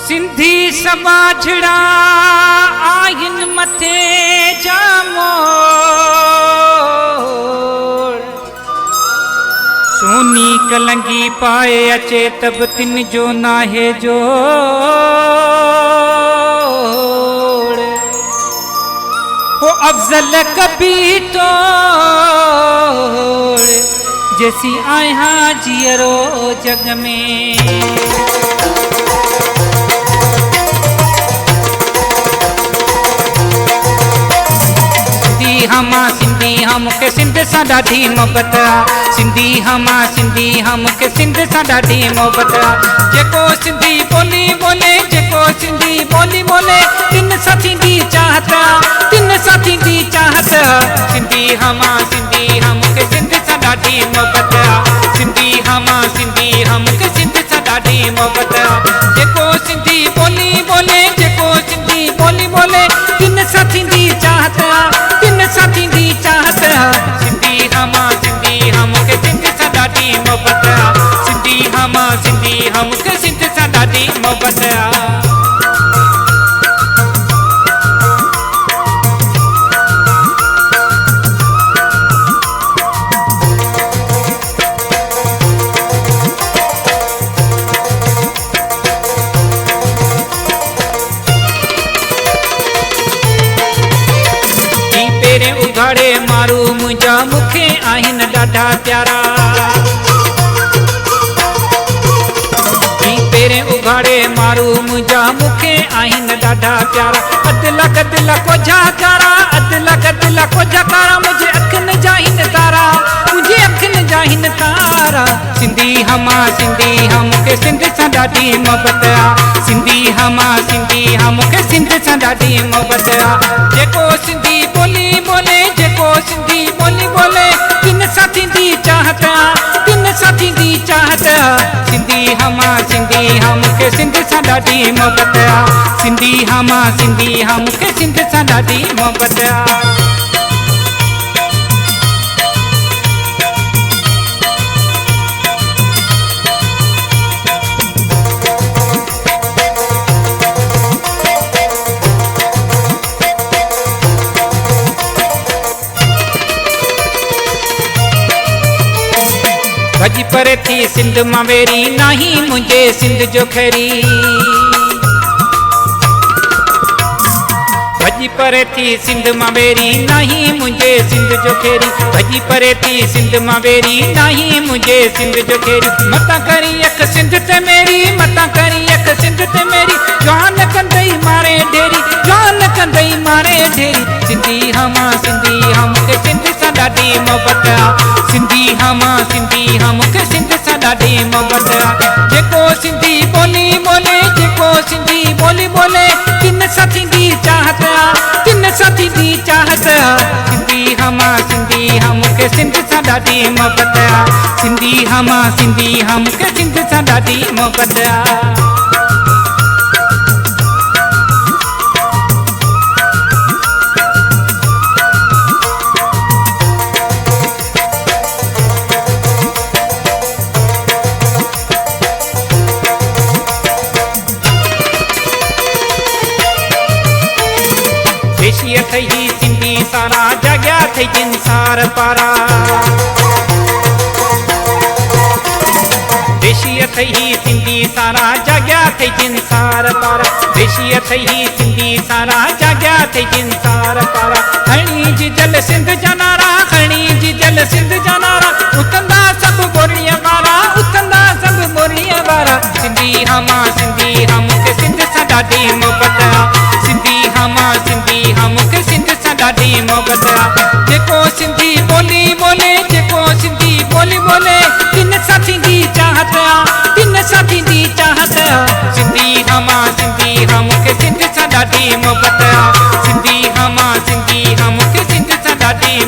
सिंधी समाजड़ा आहिन मथे जामोड़ सोनी कलंगी पाए अचे तब तिन जो नाहे जोड़ हो अफजल कभी तोड़ जैसी आया जियरो जग में सिंधी हम के सिंध सां ॾाढी मोहबत सिंधी हम के सिंध सां ॾाढी मोहबत जेको सिंधी ॿोली ॿोले जेको सिंधी ॿोली ॿोले तिन सां थींदी चाहत सिंधी हम के सिंध सां ॾाढी मोहबत सिंधी हम के सिंध सां ॾाढी मोहबत जेको सिंधी ॿोली ॿोले जेको सिंधी ॿोली ॿोले तिन सां थींदी चाहत सिंधी हम के सिंध सां ॾाढी मोहबत सिंधी हम के सिंध सां ॾाढी मोहबत उघाड़े मारू मुंहिंजा मूंखे आहिनि ॾाढा प्यारा पेरे उघाड़े मारू मुंहिंजा मूंखे आहिनि ॾाढा प्यारा अदला गदला कोझा कारा मुंहिंजे अखियुनि जा हिन तारा सिंधी हम के सिंध सां ॾाढी मोहबत सिंधी हम के सिंध सां ॾाढी मोहबत जेको सिंधी ॿोली ॿोले जेको सिंधी ॿोली ॿोले तिन सां थींदी चाहत सिंधी हम के सिंध सां ॾाढी मोहबत सिंधी हम के सिंध सां ॾाढी मोहबत भजी परे थी सिंध मां वेरी नाही मुंहिंजे सिंध जो खैरी भजी परे थी सिंध मां वेरी नाही मुंहिंजे सिंध जो खेरी भजी परे थी सिंध मां वेरी नाही मुंहिंजे सिंध जो खेरी मता करी अख सिंध ते मेरी जान कंदई मारे ढेरी सिंधी हम के सिंध सां ॾाढी मोहबत सिंधी हम के सिंध सां ॾाढी मोहबत जेको सिंधी ॿोली ॿोले जेको सिंधी ॿोली ॿोले तिन सां थींदी चाहत सिंधी हम के सिंध सां ॾाढी मोहबत सिंधी हम के सिंध सां ॾाढी मोहबत थई सिंधी सारा जॻिया थई जिनसार पारा देशीअ थई सिंधी सारा जॻिया थई जिनसार पारा देशीअ थई सिंधी सारा जॻिया थई जिनसार पारा खणी जी जल सिंध जा नारा उथंदा सभु बोरीअ वारा सिंधी हम के सिंध सां ॾाढी मोहबत सिंधी हम के सिंध सां ॾाढी मोहबत जेको सिंधी ॿोली ॿोले जेको सिंधी ॿोली ॿोले तिन सां थींदी चाहत सिंधी हम के सिंध सां ॾाढी मोहबत सिंधी हम के सिंध सां ॾाढी